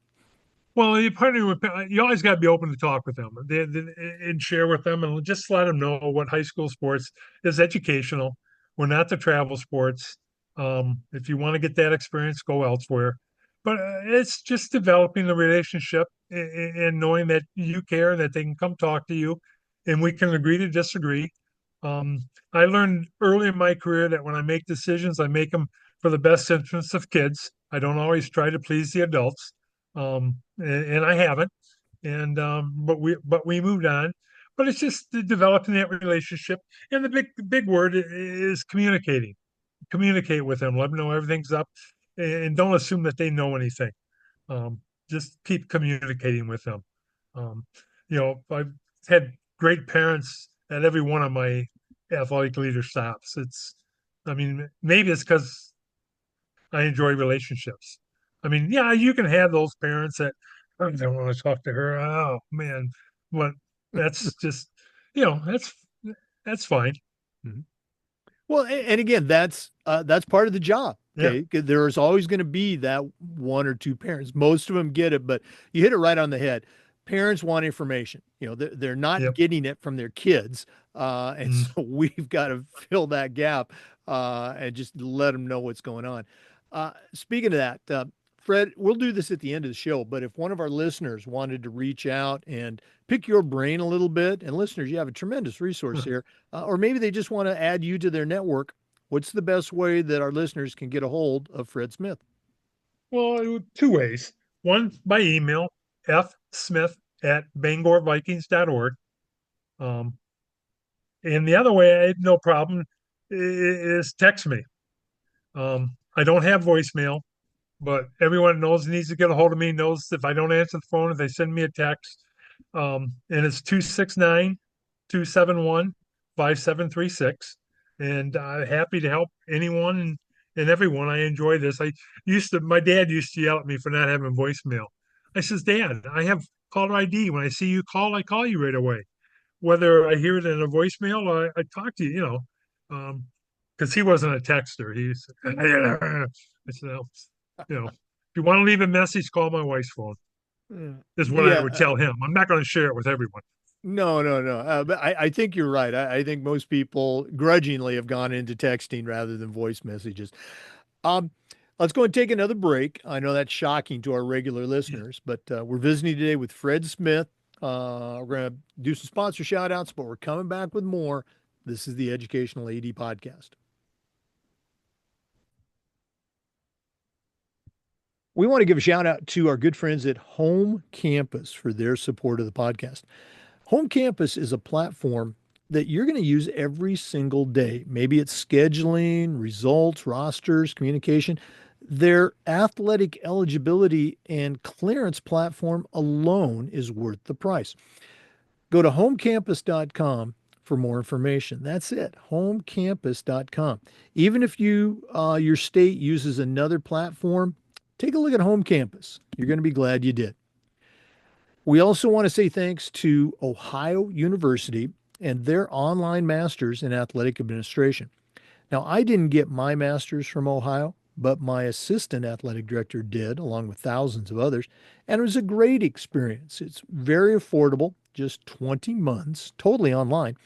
Well, you partner with you always got to be open to talk with them and share with them and just let them know what high school sports is educational. We're not the travel sports. If you want to get that experience, go elsewhere. But it's just developing the relationship and knowing that you care, that they can come talk to you, and we can agree to disagree. Um, I learned early in my career that when I make decisions, I make them for the best interests of kids. I don't always try to please the adults, and I haven't. And but we moved on. But it's just developing that relationship. And the big word is communicating. Communicate with them. Let them know everything's up, and don't assume that they know anything. Just keep communicating with them. Um, I've had great parents at every one of my athletic leader stops. I mean, maybe it's because I enjoy relationships. I mean, yeah, you can have those parents that I don't want to talk to her. Oh man, but that's just, that's fine. Mhm. Well, and again, that's part of the job. Yeah, Okay, 'cause there's always going to be that one or two parents. Most of them get it, but you hit it right on the head. Parents want information. They're not yep. getting it from their kids, and Mm. so we've got to fill that gap and just let them know what's going on. Speaking of that, Fred, we'll do this at the end of the show, but if one of our listeners wanted to reach out and pick your brain a little bit, and listeners, you have a tremendous resource here, or maybe they just want to add you to their network, what's the best way that our listeners can get a hold of Fred Smith? Well, two ways. One by email, fsmith@bangorvikings.org. Um, and the other way, I had no problem, is text me. I don't have voicemail, but everyone knows needs to get a hold of me, knows if I don't answer the phone, if they send me a text. And it's 269-271-5736. And I'm happy to help anyone and everyone. I enjoy this. My dad used to yell at me for not having voicemail. I says, Dad, I have caller ID. When I see you call, I call you right away. Whether I hear it in a voicemail or I talk to you, because he wasn't a texter. He's, I said, "Well, if you want to leave a message, call my wife's phone," is what I Yeah, would tell him. I'm not going to share it with everyone. no, no, no. But I think you're right. I think most people grudgingly have gone into texting rather than voice messages. Um, let's go and take another break. I know that's shocking to our regular Yeah. listeners, but we're visiting today with Fred Smith. We're going to do some sponsor shout outs, but we're coming back with more. This is the Educational AD Podcast. We want to give a shout out to our good friends at Home Campus for their support of the podcast. Home Campus is a platform that you're going to use every single day. Maybe it's scheduling, results, rosters, communication. Their athletic eligibility and clearance platform alone is worth the price. Go to homecampus.com for more information. That's it, homecampus.com. Even if your state uses another platform, take a look at Home Campus. You're going to be glad you did. We also want to say thanks to Ohio University and their online masters in athletic administration. Now, I didn't get my master's from Ohio, but my assistant athletic director did, along with thousands of others. And it was a great experience. It's very affordable, just 20 months, totally online.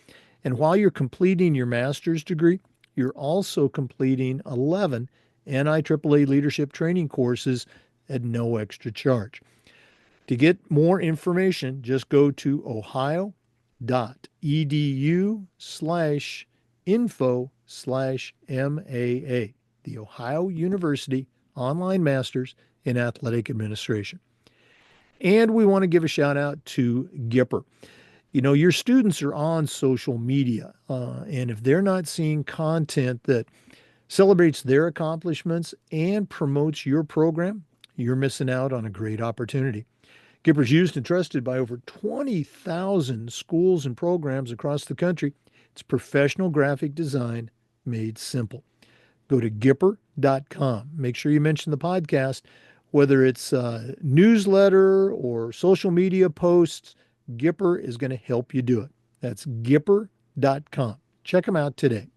And while you're completing your master's degree, you're also completing 11 NIAAA leadership training courses at no extra charge. To get more information, just go to ohio.edu/info/MAA, the Ohio University Online Masters in Athletic Administration. And we want to give a shout out to Gipper. Your students are on social media, and if they're not seeing content that celebrates their accomplishments and promotes your program, you're missing out on a great opportunity. Gipper's used and trusted by over 20,000 schools and programs across the country. It's professional graphic design made simple. Go to Gipper.com. Make sure you mention the podcast, whether it's a newsletter or social media posts. Gipper is going to help you do it. That's Gipper.com. Check them out today.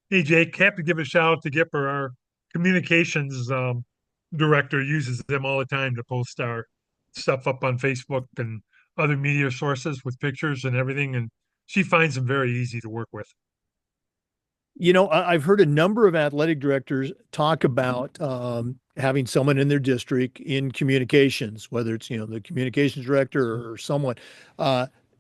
Hey, Jake, have to give a shout out to Gipper. Our communications director uses them all the time to post our stuff up on Facebook and other media sources with pictures and everything. And she finds them very easy to work with. I've heard a number of athletic directors talk about having someone in their district in communications, whether it's, the communications director or someone,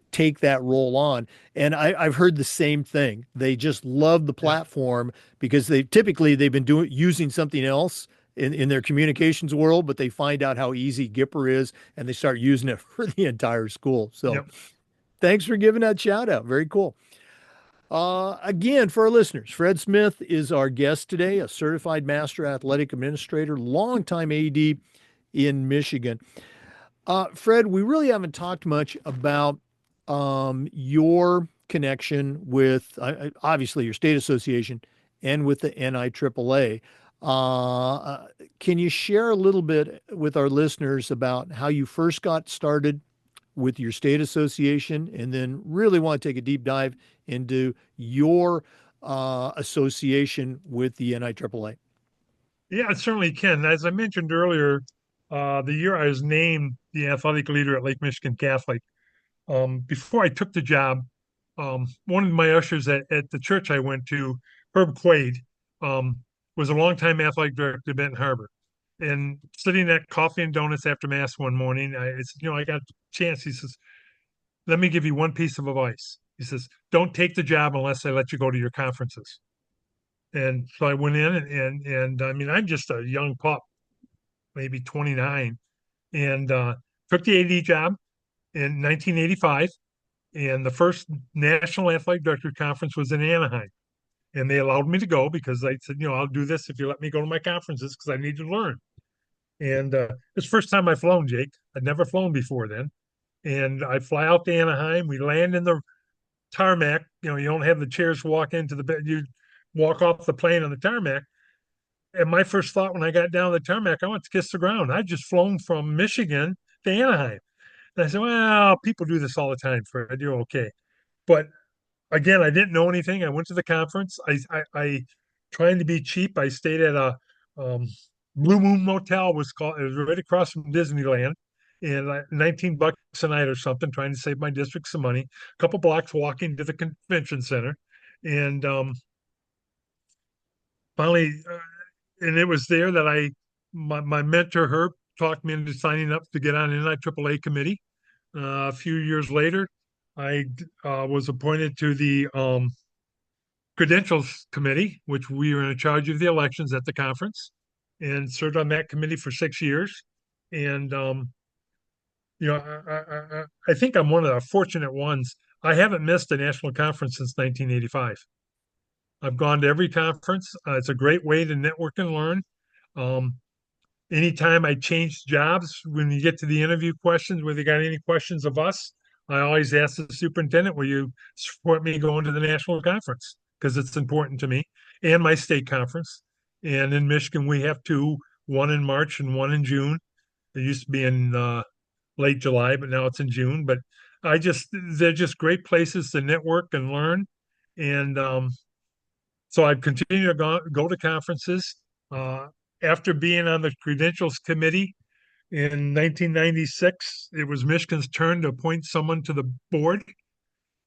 take that role on. And I've heard the same thing. They just love the Yeah. platform because they've been using something else in their communications world, but they find out how easy Gipper is and they start using it for the entire school. So Yep. thanks for giving that shout out. Very cool. Again, for our listeners, Fred Smith is our guest today, a certified master athletic administrator, longtime AD in Michigan. Fred, we really haven't talked much about your connection with obviously your state association and with the NIAAA. Can you share a little bit with our listeners about how you first got started with your state association, and then really want to take a deep dive into your association with the NIAAA? Yeah, it certainly can. As I mentioned earlier, the year I was named the athletic leader at Lake Michigan Catholic, before I took the job, one of my ushers at the church I went to, Herb Quaid, was a longtime athletic director at Benton Harbor. And sitting at coffee and donuts after mass one morning, I said, I got a chance. He says, let me give you one piece of advice. He says, don't take the job unless I let you go to your conferences. And so I went in and I mean, I'm just a young pup, maybe 29, and took the AD job in 1985. And the first National Athletic Director Conference was in Anaheim. And they allowed me to go because I said, I'll do this if you let me go to my conferences because I need to learn. And it's the first time I've flown, Jake. I'd never flown before then. And I fly out to Anaheim. We land in the tarmac. You don't have the chairs walk into the bed. You walk off the plane on the tarmac. And my first thought when I got down the tarmac, I want to kiss the ground. I'd just flown from Michigan to Anaheim. And I said, well, people do this all the time, Fred. You're okay. But again, I didn't know anything. I went to the conference. I trying to be cheap. I stayed at a um, Blue Moon Motel. Was called. It was right across from Disneyland, and $19 a night or something. Trying to save my district some money. A couple blocks walking to the convention center, and finally, and it was there that my mentor Herb talked me into signing up to get on an NIAAA committee. A few years later, I was appointed to the credentials committee, which we were in charge of the elections at the conference, and served on that committee for 6 years. And I think I'm one of the fortunate ones. I haven't missed a national conference since 1985. I've gone to every conference. It's a great way to network and learn. Um, Anytime I change jobs, when you get to the interview questions, whether you got any questions of us, I always ask the superintendent, will you support me going to the national conference? Because it's important to me and my state conference. And in Michigan, we have two, one in March and one in June. It used to be in late July, but now it's in June. But they're just great places to network and learn. And so I've continued to go to conferences. Uh, After being on the credentials committee in 1996, it was Michigan's turn to appoint someone to the board.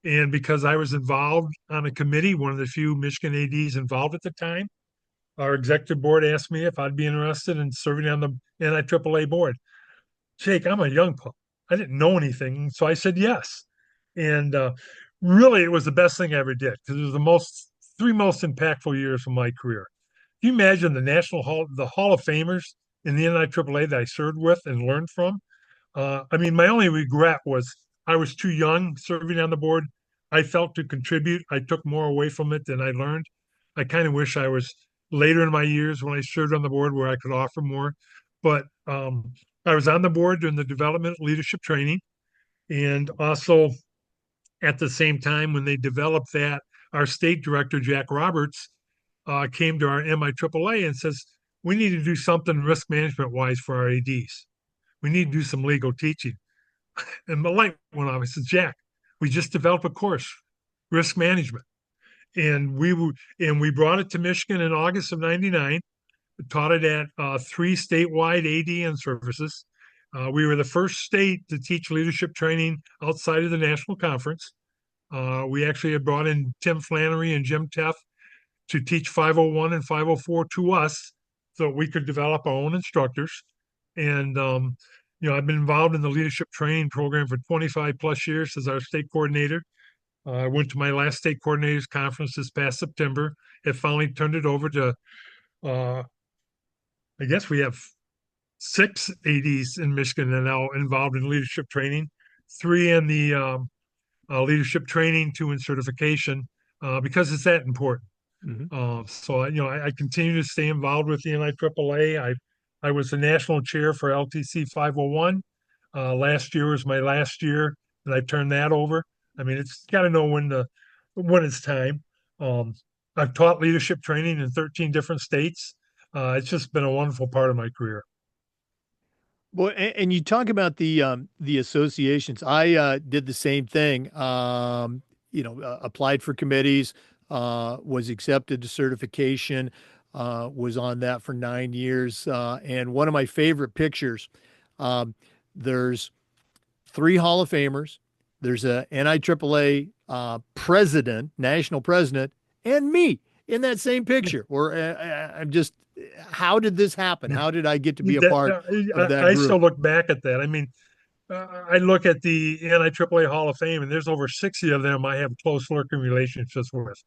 And because I was involved on a committee, one of the few Michigan ADs involved at the time, our executive board asked me if I'd be interested in serving on the NIAAA board. Jake, I'm a young pup. I didn't know anything, so I said yes. And really, it was the best thing I ever did because it was the three most impactful years of my career. Can you imagine the Hall of Famers in the NIAAA that I served with and learned from? I mean, my only regret was I was too young serving on the board. I felt to contribute. I took more away from it than I learned. I kind of wish I was later in my years when I served on the board where I could offer more. But I was on the board during the development leadership training. And also at the same time, when they developed that, our state director, Jack Roberts, came to our MIAAA and says, we need to do something risk management wise for our ADs. We need to do some legal teaching. And the light went off. I said, Jack, we just developed a course, risk management. And we brought it to Michigan in August of '99. Taught it at three statewide ADN services. We were the first state to teach leadership training outside of the national conference. We actually had brought in Tim Flannery and Jim Teff to teach 501 and 504 to us so we could develop our own instructors. And, I've been involved in the leadership training program for 25 plus years as our state coordinator. I went to my last state coordinators conference this past September. It finally turned it over to, uh, I guess we have six ADs in Michigan that are now involved in leadership training, three in the leadership training, two in certification, because it's that important. Mhm. I continue to stay involved with the NIAAA. I was the national chair for LTC 501. Last year was my last year, and I turned that over. I mean, it's got to know when it's time. Um, I've taught leadership training in 13 different states. It's just been a wonderful part of my career. Well, and you talk about the associations. I did the same thing. Applied for committees, was accepted to certification, was on that for 9 years. And one of my favorite pictures, um, there's three Hall of Famers. There's a NIAAA president, national president, and me in that same picture. Or I'm just, how did this happen? How did I get to be a part of that I still group? look back at that. I mean, I look at the NIAAA Hall of Fame, and there's over 60 of them I have close working relationships with.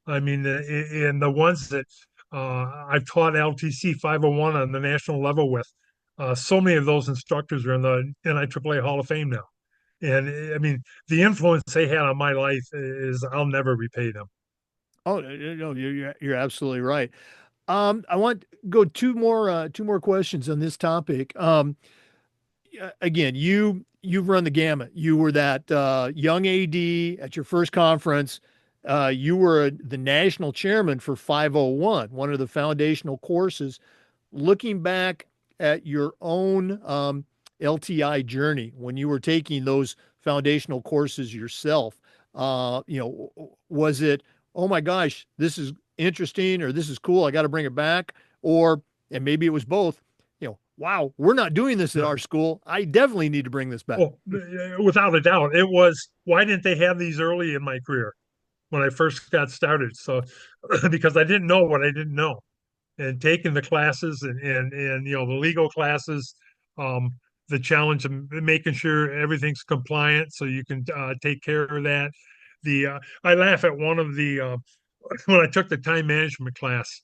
I mean, and the ones that I've taught LTC 501 on the national level with, so many of those instructors are in the NIAAA Hall of Fame now. And I mean, the influence they had on my life is I'll never repay them. Oh no, you're absolutely right. I want to go two more questions on this topic. Again, you've run the gamut. You were that young AD at your first conference. You were the national chairman for 501, one of the foundational courses. Looking back at your own LTI journey when you were taking those foundational courses yourself, was it, oh my gosh, this is interesting or this is cool, I got to bring it back? Or, and maybe it was both, wow, we're not doing this at Yeah. our school. I definitely need to bring this back. Well, without a doubt, it was why didn't they have these early in my career when I first got started? So, because I didn't know what I didn't know. And taking the classes and the legal classes, um, the challenge of making sure everything's compliant so you can take care of that. The I laugh at one of the when I took the time management class,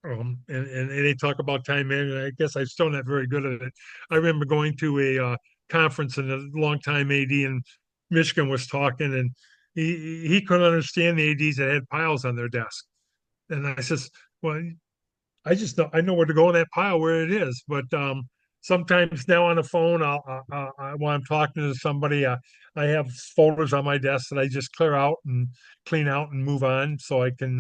and they talk about time management. I guess I'm still not very good at it. I remember going to a conference and a longtime AD in Michigan was talking, and he couldn't understand the ADs that had piles on their desk. And I says, well, I just know I know where to go in that pile where it is. But sometimes now on the phone, when I'm talking to somebody, I have folders on my desk that I just clear out and clean out and move on, so I can.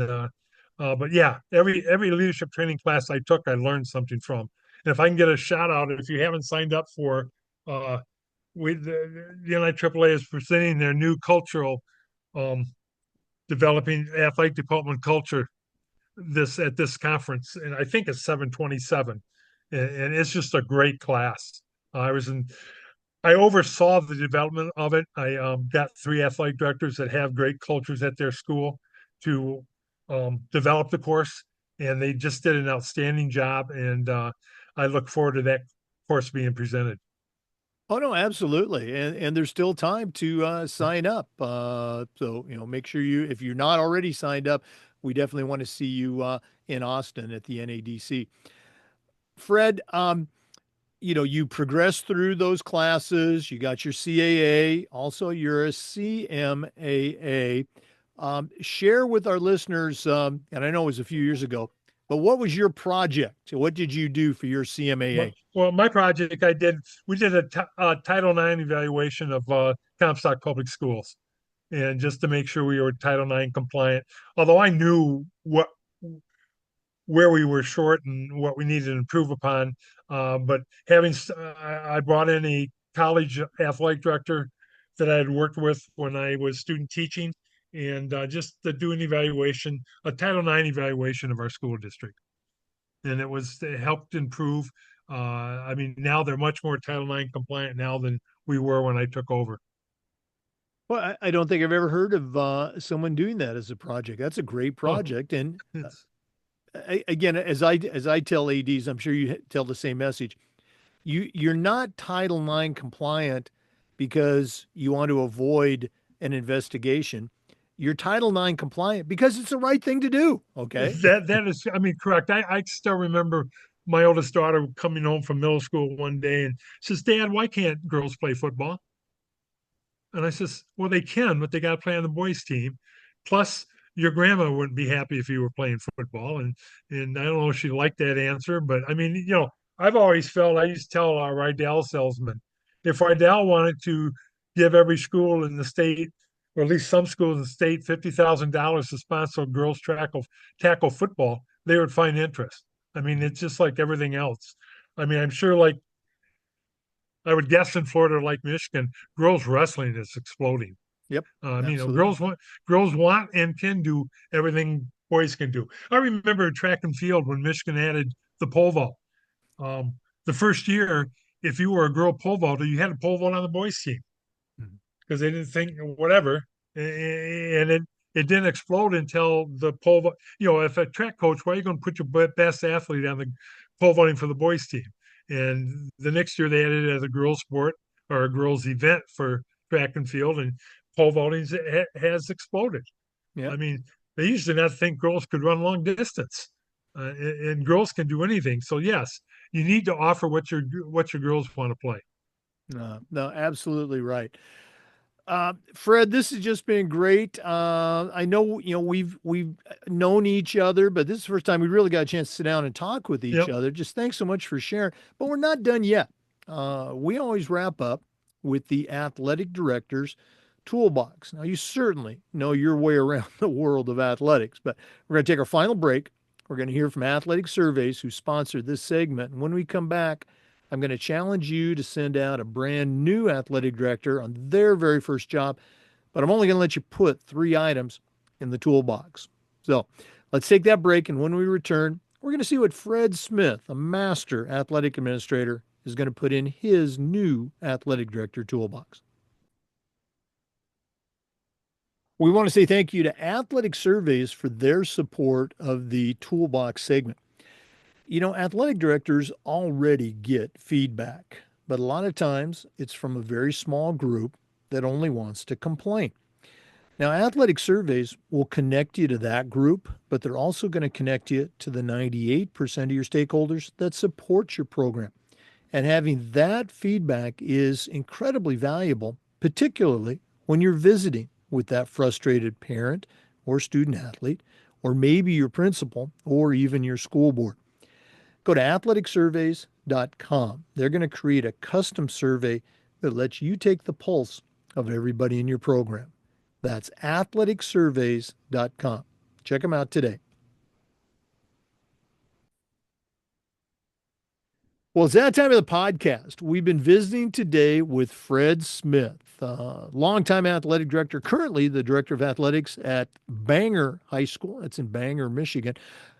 But yeah, every leadership training class I took, I learned something from. And if I can get a shout out, if you haven't signed up for, uh, the NIAAA is presenting their new cultural um, developing athletic department culture this at this conference, and I think it's 727, and it's just a great class. I was in. I oversaw the development of it. I got three athletic directors that have great cultures at their school to develop the course, and they just did an outstanding job. And I look forward to that course being presented. Oh no, absolutely, and there's still time to sign up. So make sure you, if you're not already signed up, we definitely want to see you in Austin at the NADC. Fred, you progressed through those classes. You got your CAA. Also, you're a CMAA. Share with our listeners, and I know it was a few years ago, but what was your project? What did you do for your CMAA? Well, my project I did, we did a Title IX evaluation of Comstock Public Schools, and just to make sure we were Title IX compliant. Although I knew where we were short and what we needed to improve upon, but I brought in a college athletic director that I had worked with when I was student teaching, and just to do an evaluation, a Title IX evaluation of our school district, and it helped improve. I mean, now they're much more Title IX compliant now than we were when I took over. Well, I don't think I've ever heard of someone doing that as a project. That's a great Oh, project. And it's again, as I tell ADs, I'm sure you tell the same message. You're not Title IX compliant because you want to avoid an investigation. You're Title IX compliant because it's the right thing to do. Okay. that is, I mean, correct. I still remember my oldest daughter coming home from middle school one day and says, "Dad, why can't girls play football?" And I says, "Well, they can, but they got to play on the boys' team. Plus, your grandma wouldn't be happy if you were playing football." And I don't know if she liked that answer, but I mean, I've always felt I used to tell our Rydell salesman, if Rydell wanted to give every school in the state, or at least some schools in the state, $50,000 to sponsor girls tackle football, they would find interest. I mean, it's just like everything else. I mean, I'm sure like I would guess in Florida, like Michigan, girls wrestling is exploding. Yep. Absolutely. Girls want and can do everything boys can do. I remember track and field when Michigan added the pole vault. Um, the first year, if you were a girl pole vaulter, you had a pole vault on the boys team Mhm. because they didn't think whatever, and it didn't explode until the pole vault. If a track coach, why are you going to put your best athlete on the pole vaulting for the boys team? And the next year they added it as a girls sport or a girls event for track and field, and pole vaulting has exploded. I Yep. mean, they used to not think girls could run long distance, and girls can do anything. So yes, you need to offer what your girls want to play. No, no, absolutely right. Fred, this has just been great. I know, we've known each other, but this is the first time we really got a chance to sit down and talk with each Yep. other. Just thanks so much for sharing. But we're not done yet. We always wrap up with the athletic director's toolbox. Now, you certainly know your way around the world of athletics, but we're going to take our final break. We're going to hear from Athletic Surveys, who sponsored this segment. And when we come back, I'm going to challenge you to send out a brand new athletic director on their very first job, but I'm only going to let you put 3 items in the toolbox. So let's take that break. And when we return, we're going to see what Fred Smith, a master athletic administrator, is going to put in his new athletic director toolbox. We want to say thank you to Athletic Surveys for their support of the toolbox segment. Athletic directors already get feedback, but a lot of times it's from a very small group that only wants to complain. Now, athletic surveys will connect you to that group, but they're also going to connect you to the 98% of your stakeholders that support your program. And having that feedback is incredibly valuable, particularly when you're visiting with that frustrated parent or student athlete, or maybe your principal or even your school board. Go to athleticsurveys.com. They're going to create a custom survey that lets you take the pulse of everybody in your program. That's athleticsurveys.com. Check them out today. Well, it's that time of the podcast. We've been visiting today with Fred Smith, longtime athletic director, currently the director of athletics at Bangor High School. It's in Bangor, Michigan.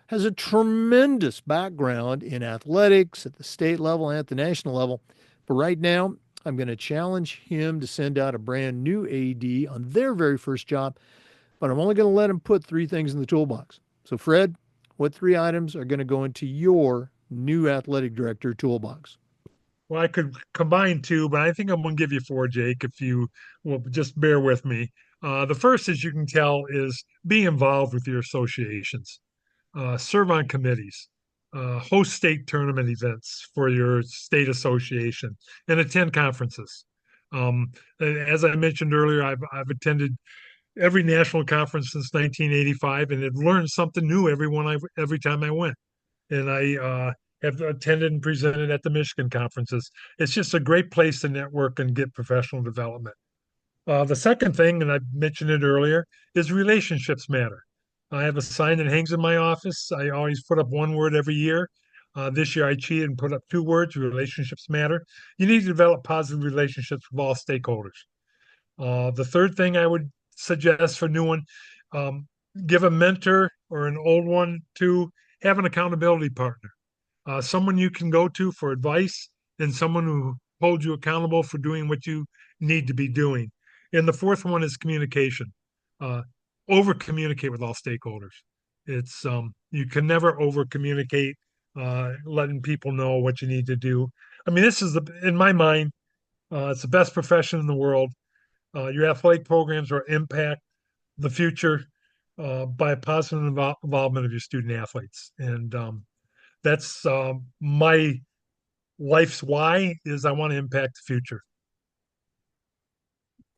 Has a tremendous background in athletics at the state level and at the national level. But right now, I'm going to challenge him to send out a brand new AD on their very first job, but I'm only going to let him put three things in the toolbox. So, Fred, what three items are going to go into your new athletic director toolbox? Well, I could combine two, but I think I'm going to give you four, Jake, if you will just bear with me. The first, as you can tell, is be involved with your associations, serve on committees, host state tournament events for your state association, and attend conferences. As I mentioned earlier, I've attended every national conference since 1985, and have learned something new every time I went. And I have attended and presented at the Michigan conferences. It's just a great place to network and get professional development. The second thing, and I mentioned it earlier, is relationships matter. I have a sign that hangs in my office. I always put up one word every year. This year I cheated and put up two words: relationships matter. You need to develop positive relationships with all stakeholders. The third thing I would suggest for new one, um, give a mentor or an old one to have an accountability partner, someone you can go to for advice, and someone who holds you accountable for doing what you need to be doing. And the fourth one is communication. Uh, Over communicate with all stakeholders. It's You can never over communicate, letting people know what you need to do. I mean, this is in my mind, it's the best profession in the world. Your athletic programs will impact the future by a positive involvement of your student athletes, and that's my life's why is I want to impact the future.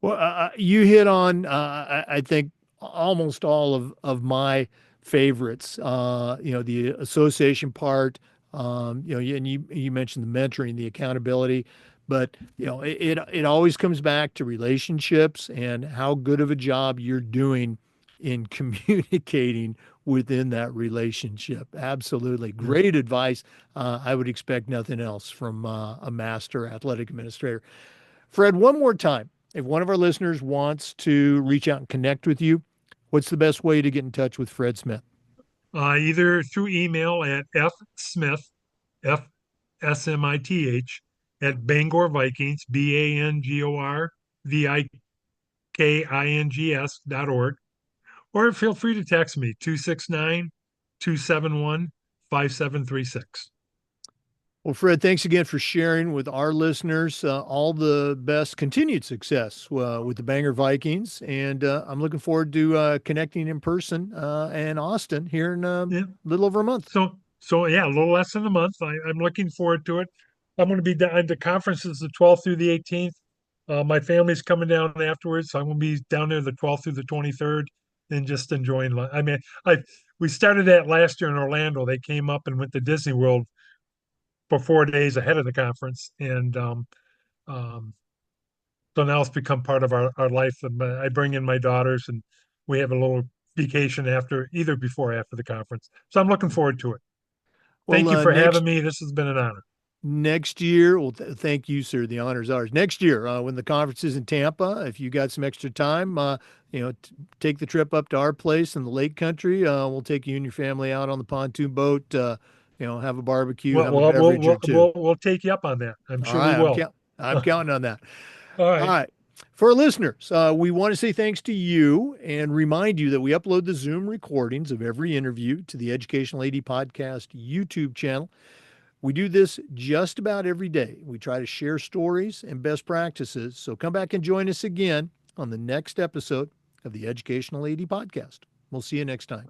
Well, you hit on, I think, almost all of my favorites. The association part. And you mentioned the mentoring, the accountability, but it always comes back to relationships and how good of a job you're doing in communicating within that relationship. Absolutely, Yeah. great advice. I would expect nothing else from a master athletic administrator. Fred, one more time, if one of our listeners wants to reach out and connect with you, what's the best way to get in touch with Fred Smith? Either through email at fsmith, FSMITH, at Bangor Vikings, BangorVikings.org, or feel free to text me 269 271 5736. Well, Fred, thanks again for sharing with our listeners. All the best continued success with the Bangor Vikings. And I'm looking forward to connecting in person in Austin here in a Yeah. little over a month. So yeah, a little less than a month. I'm looking forward to it. I'm going to be down the conferences the 12th through the 18th. My family's coming down afterwards, so I'm going to be down there the 12th through the 23rd and just enjoying. I mean, I we started that last year in Orlando. They came up and went to Disney World for 4 days ahead of the conference, and um, so now it's become part of our life. And I bring in my daughters, and we have a little vacation after, either before or after the conference. So I'm looking forward to it. Well, Thank you for having me. This has been an honor. next year, well, thank you, sir. The honor's ours. Next year, when the conference is in Tampa, if you got some extra time, take the trip up to our place in the Lake Country. We'll take you and your family out on the pontoon boat. Have a barbecue, Well, have a we'll, we'll, beverage or we'll, two. we'll we'll take you up on that. I'm All sure we right, will. I'm All counting on that. All right. right. For our listeners, we want to say thanks to you and remind you that we upload the Zoom recordings of every interview to the Educational AD Podcast YouTube channel. We do this just about every day. We try to share stories and best practices. So come back and join us again on the next episode of the Educational AD Podcast. We'll see you next time.